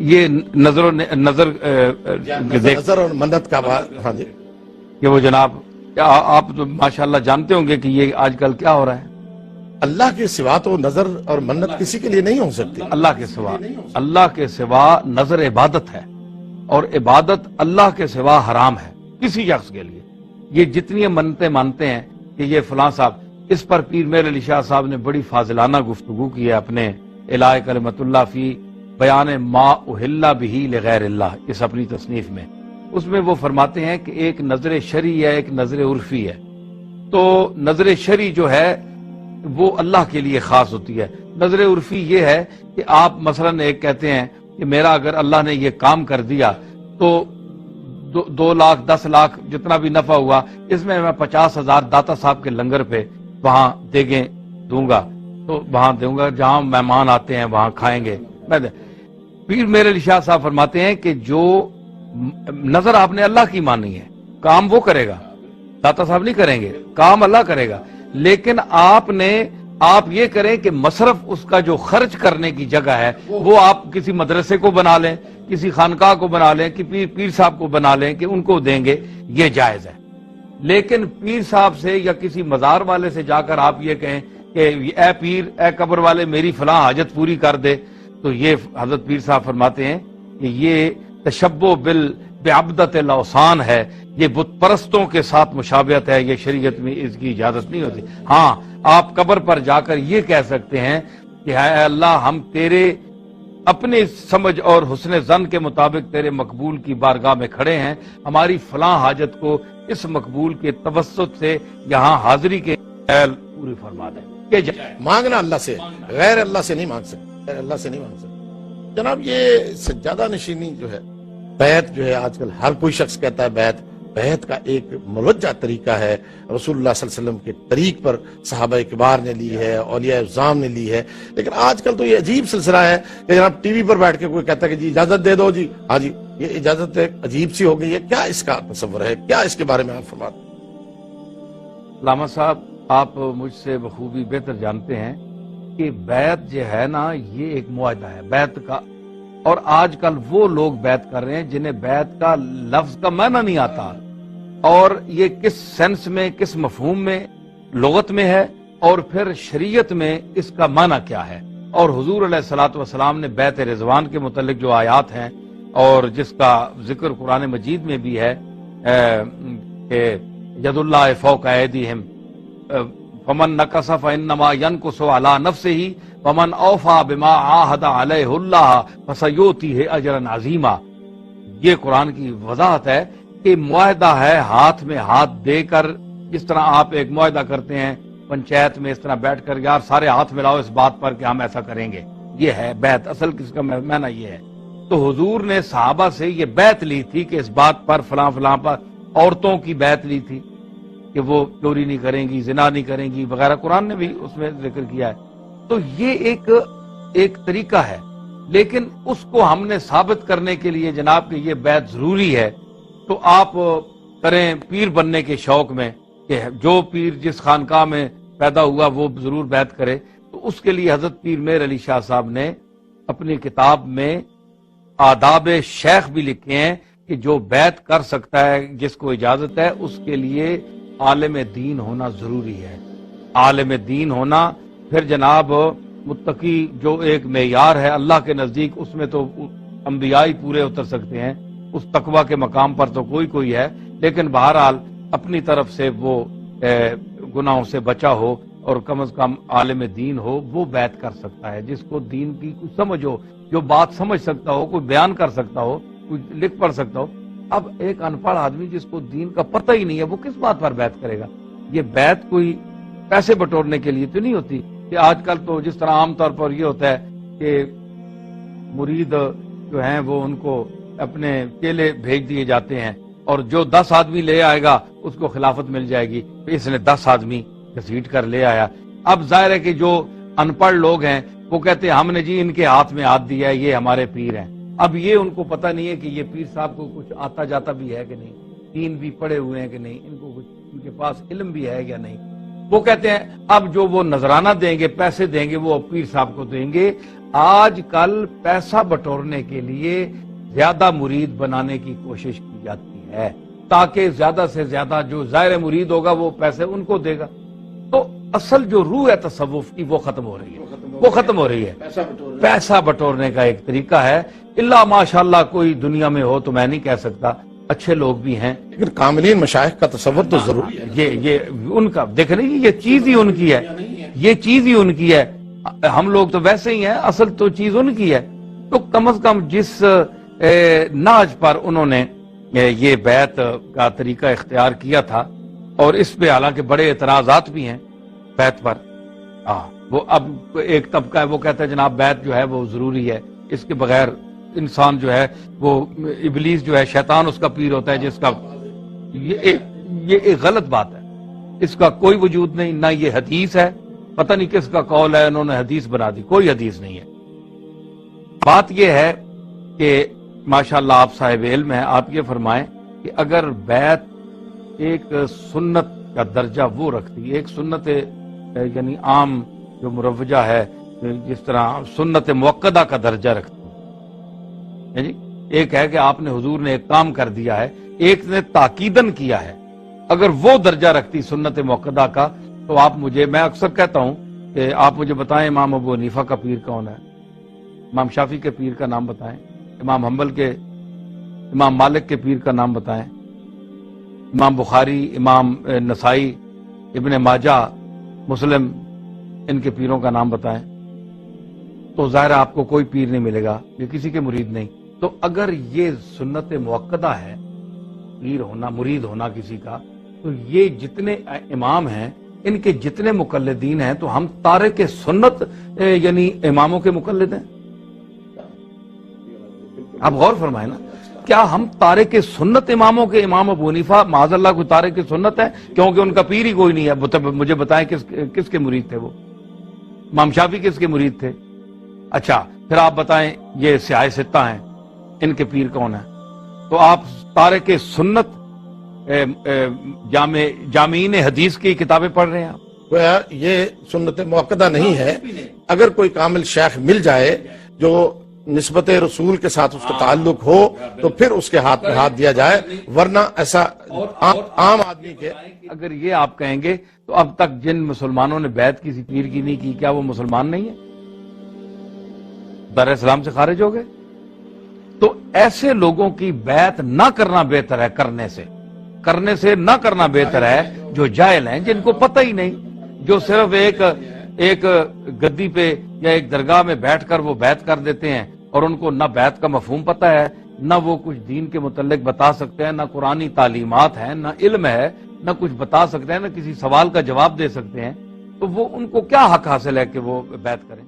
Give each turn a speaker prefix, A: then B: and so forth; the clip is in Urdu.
A: یہ نظر
B: نظر اور منت کا بات. ہاں جی
A: کہ وہ جناب آپ تو ماشاءاللہ جانتے ہوں گے کہ یہ آج کل کیا ہو رہا ہے.
B: اللہ کے سوا تو نظر اور منت کسی کے لیے نہیں ہو سکتی.
A: اللہ کے سوا نظر عبادت ہے، اور عبادت اللہ کے سوا حرام ہے کسی شخص کے لیے. یہ جتنی منتیں مانتے ہیں کہ یہ فلاں صاحب، اس پر پیر مہر علی شاہ صاحب نے بڑی فاضلانہ گفتگو کی ہے اپنے الہ کلمت اللہ فی بیان ما احل بہ لغیر اللہ، اس اپنی تصنیف میں. اس میں وہ فرماتے ہیں کہ ایک نظر شرعی ہے، ایک نظر عرفی ہے. تو نظر شرعی جو ہے وہ اللہ کے لیے خاص ہوتی ہے. نظر عرفی یہ ہے کہ آپ مثلا ایک کہتے ہیں کہ میرا اگر اللہ نے یہ کام کر دیا تو 2 لاکھ 10 لاکھ جتنا بھی نفع ہوا، اس میں 50,000 داتا صاحب کے لنگر پہ وہاں دیگیں دوں گا، تو وہاں دوں گا جہاں مہمان آتے ہیں وہاں کھائیں گے. پیر مہر علی شاہ صاحب فرماتے ہیں کہ جو نظر آپ نے اللہ کی مانی ہے، کام وہ کرے گا، داتا صاحب نہیں کریں گے، کام اللہ کرے گا. لیکن آپ یہ کریں کہ مصرف اس کا جو خرچ کرنے کی جگہ ہے وہ آپ کسی مدرسے کو بنا لیں، کسی خانقاہ کو بنا لیں، کہ پیر صاحب کو بنا لیں کہ ان کو دیں گے، یہ جائز ہے. لیکن پیر صاحب سے یا کسی مزار والے سے جا کر آپ یہ کہیں کہ اے پیر، اے قبر والے میری فلاں حاجت پوری کر دے، تو یہ حضرت پیر صاحب فرماتے ہیں کہ یہ تشبہ بعبدت الاوثان ہے، یہ بت پرستوں کے ساتھ مشابہت ہے، یہ شریعت میں اس کی اجازت نہیں ہوتی. ہاں، آپ قبر پر جا کر یہ کہہ سکتے ہیں کہ اے اللہ، ہم تیرے اپنی سمجھ اور حسن ظن کے مطابق تیرے مقبول کی بارگاہ میں کھڑے ہیں، ہماری فلاں حاجت کو اس مقبول کے توسط سے یہاں حاضری کے پوری فرما دیں.
B: مانگنا اللہ سے، غیر اللہ سے نہیں مانگ سکتے، غیر اللہ سے نہیں مانگ سکتے. جناب یہ سجادہ نشینی جو ہے، بیعت جو ہے، آج کل ہر کوئی شخص کہتا ہے بیعت کا ایک موجہ طریقہ ہے. رسول اللہ صلی اللہ علیہ وسلم کے طریق پر صحابہ کبار نے لی ہے، اولیاء اعظام نے لی ہے. لیکن آج کل تو یہ عجیب سلسلہ ہے کہ جناب ٹی وی پر بیٹھ کے کوئی کہتا ہے کہ جی اجازت دے دو جی. ہاں جی، یہ اجازت عجیب سی ہو گئی ہے. کیا اس کا تصور ہے؟ کیا اس کے بارے میں آپ فرماتے ہیں؟
A: علامہ صاحب، آپ مجھ سے بخوبی بہتر جانتے ہیں کہ بیعت جو ہے نا، یہ ایک معاہدہ ہے بیعت کا. اور آج کل وہ لوگ بیعت کر رہے ہیں جنہیں بیعت کا لفظ کا معنی نہیں آتا، اور یہ کس سینس میں، کس مفہوم میں لغت میں ہے، اور پھر شریعت میں اس کا معنی کیا ہے. اور حضور علیہ الصلوۃ والسلام نے بیعت رضوان کے متعلق جو آیات ہیں اور جس کا ذکر قرآن مجید میں بھی ہے کہ ید اللہ فوق ایدیہم فمن نکث فانما ینکث علی نفسہ ومن اوفی بما عاہد علیہ اللہ فسیؤتیہ اجرا عظیما. یہ قرآن کی وضاحت ہے کہ معاہدہ ہے ہاتھ میں ہاتھ دے کر، جس طرح آپ ایک معاہدہ کرتے ہیں پنچایت میں، اس طرح بیٹھ کر یار سارے ہاتھ ملاؤ اس بات پر کہ ہم ایسا کریں گے. یہ ہے بیعت، اصل کس کا معنی یہ ہے. تو حضور نے صحابہ سے یہ بیعت لی تھی کہ اس بات پر فلاں فلاں پر. عورتوں کی بیعت لی تھی کہ وہ چوری نہیں کریں گی، زنا نہیں کریں گی وغیرہ، قرآن نے بھی اس میں ذکر کیا ہے. تو یہ ایک طریقہ ہے، لیکن اس کو ہم نے ثابت کرنے کے لیے جناب کہ یہ بیعت ضروری ہے، تو آپ کریں پیر بننے کے شوق میں کہ جو پیر جس خانقاہ میں پیدا ہوا وہ ضرور بیعت کرے. تو اس کے لیے حضرت پیر مہر علی شاہ صاحب نے اپنی کتاب میں آداب شیخ بھی لکھے ہیں کہ جو بیعت کر سکتا ہے، جس کو اجازت ہے، اس کے لیے عالم دین ہونا ضروری ہے. عالم دین ہونا، پھر جناب متقی جو ایک معیار ہے اللہ کے نزدیک، اس میں تو انبیاء ہی پورے اتر سکتے ہیں، اس تقوی کے مقام پر تو کوئی ہے. لیکن بہرحال اپنی طرف سے وہ گناہوں سے بچا ہو اور کم از کم عالم دین ہو، وہ بیعت کر سکتا ہے. جس کو دین کی کچھ سمجھ ہو، جو بات سمجھ سکتا ہو، کوئی بیان کر سکتا ہو، کوئی لکھ پڑھ سکتا ہو. اب ایک ان پڑھ آدمی جس کو دین کا پتہ ہی نہیں ہے، وہ کس بات پر بیعت کرے گا؟ یہ بیعت کوئی پیسے بٹورنے کے لیے تو نہیں ہوتی کہ آج کل تو جس طرح عام طور پر یہ ہوتا ہے کہ مرید جو ہیں وہ ان کو اپنے چیلے بھیج دیے جاتے ہیں، اور جو 10 آدمی لے آئے گا اس کو خلافت مل جائے گی. اس نے 10 آدمی گھسیٹ کر لے آیا. اب ظاہر ہے کہ جو ان پڑھ لوگ ہیں وہ کہتے ہیں ہم نے جی ان کے ہاتھ میں ہاتھ دیا ہے، یہ ہمارے پیر ہیں. اب یہ ان کو پتہ نہیں ہے کہ یہ پیر صاحب کو کچھ آتا جاتا بھی ہے کہ نہیں، دین بھی پڑھے ہوئے ہیں کہ نہیں، ان کو کچھ ان کے پاس علم بھی ہے یا نہیں. وہ کہتے ہیں اب جو وہ نذرانہ دیں گے، پیسے دیں گے، وہ پیر صاحب کو دیں گے. آج کل پیسہ بٹورنے کے لیے زیادہ مرید بنانے کی کوشش کی جاتی ہے تاکہ زیادہ سے زیادہ جو ظاہر مرید ہوگا وہ پیسے ان کو دے گا، تو اصل جو روح ہے تصوف کی وہ ختم ہو رہی ہے، پیسہ بٹورنے کا ایک طریقہ ہے۔ اللہ ماشاءاللہ کوئی دنیا میں ہو تو میں نہیں کہہ سکتا، اچھے لوگ بھی ہیں،
B: لیکن کاملین مشائخ کا تصور تو ضروری ہے۔
A: یہ ان کا دیکھنے کی یہ چیز ہی ان کی ہے، یہ چیز ہی ان کی ہے، ہم لوگ تو ویسے ہی ہیں، اصل تو چیز ان کی ہے۔ تو کم از کم جس ناج پر انہوں نے یہ بیعت کا طریقہ اختیار کیا تھا، اور اس پہ حالانکہ بڑے اعتراضات بھی ہیں بیعت پر، وہ اب ایک طبقہ ہے وہ کہتا ہے جناب بیعت جو ہے وہ ضروری ہے، اس کے بغیر انسان جو ہے وہ ابلیس جو ہے شیطان اس کا پیر ہوتا ہے، جس کا یہ ایک غلط بات ہے، اس کا کوئی وجود نہیں، نہ یہ حدیث ہے، پتہ نہیں کس کا قول ہے، انہوں نے حدیث بنا دی، کوئی حدیث نہیں ہے۔ بات یہ ہے کہ ماشاءاللہ آپ صاحب علم ہیں، آپ یہ فرمائیں کہ اگر بیعت ایک سنت کا درجہ وہ رکھتی، ایک سنت یعنی عام جو مروجہ ہے، جس طرح سنت موقدہ کا درجہ رکھتی ہے، ایک ہے کہ آپ نے حضور نے ایک کام کر دیا ہے، ایک نے تاکیدن کیا ہے، اگر وہ درجہ رکھتی سنت موقدہ کا تو آپ مجھے، میں اکثر کہتا ہوں کہ آپ مجھے بتائیں امام ابو حنیفہ کا پیر کون ہے، امام شافعی کے پیر کا نام بتائیں، امام حنبل کے، امام مالک کے پیر کا نام بتائیں، امام بخاری، امام نسائی، ابن ماجہ، مسلم، ان کے پیروں کا نام بتائیں، تو ظاہر آپ کو کوئی پیر نہیں ملے گا، یہ کسی کے مرید نہیں۔ تو اگر یہ سنت موقدہ ہے پیر ہونا، مرید ہونا کسی کا، تو یہ جتنے امام ہیں ان کے جتنے مقلدین ہیں تو ہم تارک سنت یعنی اماموں کے مقلد ہیں؟ آپ غور فرمائیں نا، کیا ہم تارک سنت اماموں کے، امام ابو حنیفہ معاذ اللہ کوئی تارک سنت ہے؟ کیونکہ ان کا پیر ہی کوئی نہیں ہے، مجھے بتائیں کس کے مرید تھے وہ؟ امام شافعی کس کے مرید تھے؟ اچھا پھر آپ بتائیں یہ سیاہ ستہ ہیں، ان کے پیر کون ہیں؟ تو آپ تارک سنت جامعین حدیث کی کتابیں پڑھ رہے ہیں آپ؟
B: گویا یہ سنت موقدہ نہیں ہے۔ اگر کوئی کامل شیخ مل جائے جو نسبت رسول کے ساتھ اس کا تعلق ہو تو پھر اس کے ہاتھ میں ہاتھ دیا جائے، ورنہ ایسا عام آدمی کے،
A: اگر یہ آپ کہیں گے تو اب تک جن مسلمانوں نے بیعت کسی پیر کی نہیں کی، کیا وہ مسلمان نہیں ہیں؟ دار اسلام سے خارج ہو گئے؟ تو ایسے لوگوں کی بیعت نہ کرنا بہتر ہے، کرنے سے نہ کرنا بہتر ہے، جو جاہل ہیں، جن کو پتہ ہی نہیں، جو صرف ایک گدی پہ یا ایک درگاہ میں بیٹھ کر وہ بیعت کر دیتے ہیں، اور ان کو نہ بیعت کا مفہوم پتہ ہے، نہ وہ کچھ دین کے متعلق بتا سکتے ہیں، نہ قرآنی تعلیمات ہیں، نہ علم ہے، نہ کچھ بتا سکتے ہیں، نہ کسی سوال کا جواب دے سکتے ہیں، تو وہ ان کو کیا حق حاصل ہے کہ وہ بیعت کریں؟